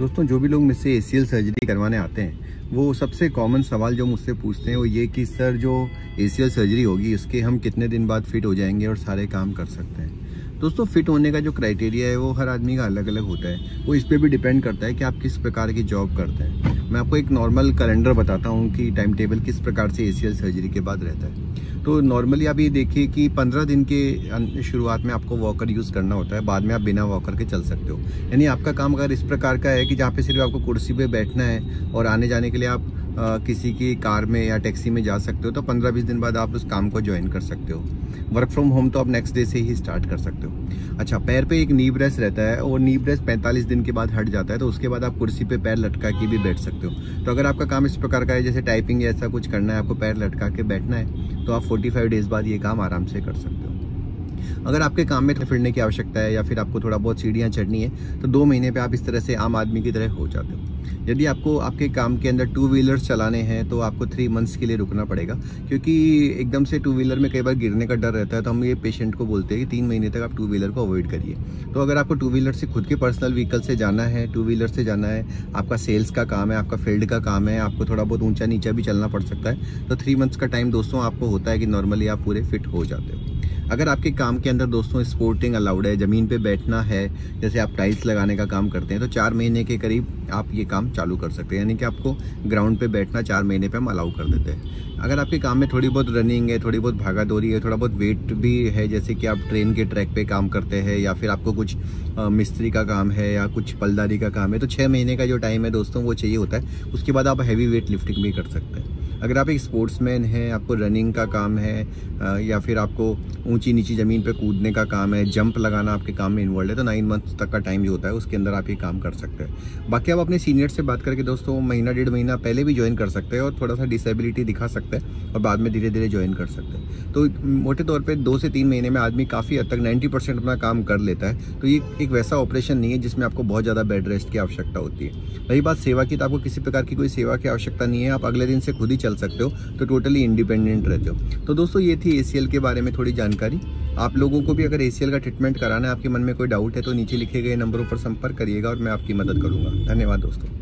दोस्तों, जो भी लोग मुझसे ACL सर्जरी करवाने आते हैं वो सबसे कॉमन सवाल जो मुझसे पूछते हैं वो ये कि सर जो ACL सर्जरी होगी उसके हम कितने दिन बाद फिट हो जाएंगे और सारे काम कर सकते हैं। दोस्तों, फिट होने का जो क्राइटेरिया है वो हर आदमी का अलग अलग होता है। वो इस पर भी डिपेंड करता है कि आप किस प्रकार की जॉब करते हैं। मैं आपको एक नॉर्मल कैलेंडर बताता हूँ कि टाइम टेबल किस प्रकार से ACL सर्जरी के बाद रहता है। तो नॉर्मली आप ये देखिए कि 15 दिन के शुरुआत में आपको वॉकर यूज़ करना होता है, बाद में आप बिना वॉकर के चल सकते हो। यानी आपका काम अगर इस प्रकार का है कि जहाँ पे सिर्फ आपको कुर्सी पे बैठना है और आने जाने के लिए आप किसी की कार में या टैक्सी में जा सकते हो, तो 15-20 दिन बाद आप उस काम को ज्वाइन कर सकते हो। वर्क फ्रॉम होम तो आप नेक्स्ट डे से ही स्टार्ट कर सकते हो। अच्छा, पैर पे एक नी ब्रेस रहता है और नी ब्रेस 45 दिन के बाद हट जाता है, तो उसके बाद आप कुर्सी पे पैर लटका के भी बैठ सकते हो। तो अगर आपका काम इस प्रकार का है जैसे टाइपिंग या ऐसा कुछ करना है, आपको पैर लटका के बैठना है, तो आप 45 डेज बाद ये काम आराम से कर सकते हो। अगर आपके काम में फिरने की आवश्यकता है या फिर आपको थोड़ा बहुत सीढ़ियाँ चढ़नी है, तो 2 महीने पे आप इस तरह से आम आदमी की तरह हो जाते हो। यदि आपको आपके काम के अंदर 2 व्हीलर्स चलाने हैं तो आपको 3 मंथ्स के लिए रुकना पड़ेगा, क्योंकि एकदम से 2 व्हीलर में कई बार गिरने का डर रहता है। तो हम ये पेशेंट को बोलते हैं कि 3 महीने तक आप 2 व्हीलर को अवॉइड करिए। तो अगर आपको 2 व्हीलर से खुद के पर्सनल व्हीकल से जाना है, 2 व्हीलर से जाना है, आपका सेल्स का काम है, आपका फील्ड का काम है, आपको थोड़ा बहुत ऊंचा नीचा भी चलना पड़ सकता है, तो 3 मंथ्स का टाइम दोस्तों आपको होता है कि नॉर्मली आप पूरे फिट हो जाते हो। अगर आपके काम के अंदर दोस्तों स्पोर्टिंग अलाउड है, ज़मीन पे बैठना है, जैसे आप टाइल्स लगाने का काम करते हैं, तो 4 महीने के करीब आप ये काम चालू कर सकते हैं। यानी कि आपको ग्राउंड पे बैठना 4 महीने पे हम अलाउ कर देते हैं। अगर आपके काम में थोड़ी बहुत रनिंग है, थोड़ी बहुत भागा दौड़ी है, थोड़ा बहुत वेट भी है, जैसे कि आप ट्रेन के ट्रैक पे काम करते हैं या फिर आपको कुछ मिस्त्री का काम है या कुछ पलदारी का काम है, तो 6 महीने का जो टाइम है दोस्तों वो चाहिए होता है। उसके बाद आप हैवी वेट लिफ्टिंग भी कर सकते हैं। अगर आप एक स्पोर्ट्समैन हैं, आपको रनिंग का काम है या फिर आपको ऊंची नीची ज़मीन पे कूदने का काम है, जंप लगाना आपके काम में इन्वॉल्व है, तो 9 मंथ्स तक का टाइम जो होता है उसके अंदर आप ये काम कर सकते हैं। बाकी आप अपने सीनियर से बात करके दोस्तों महीना 1.5 महीना पहले भी ज्वाइन कर सकते हैं और थोड़ा सा डिसेबिलिटी दिखा सकते हैं और बाद में धीरे धीरे ज्वाइन कर सकते हैं। तो मोटे तौर पर 2 से 3 महीने में आदमी काफ़ी हद तक 90% अपना काम कर लेता है। तो ये एक वैसा ऑपरेशन नहीं है जिसमें आपको बहुत ज़्यादा बेड रेस्ट की आवश्यकता होती है। रही बात सेवा की, तो आपको किसी प्रकार की कोई सेवा की आवश्यकता नहीं है, आप अगले दिन से खुद ही चल सकते हो, तो टोटली इंडिपेंडेंट रहते हो। तो दोस्तों, ये थी ACL के बारे में थोड़ी जानकारी। आप लोगों को भी अगर ACL का ट्रीटमेंट कराना है, आपके मन में कोई डाउट है, तो नीचे लिखे गए नंबरों पर संपर्क करिएगा और मैं आपकी मदद करूंगा। धन्यवाद दोस्तों।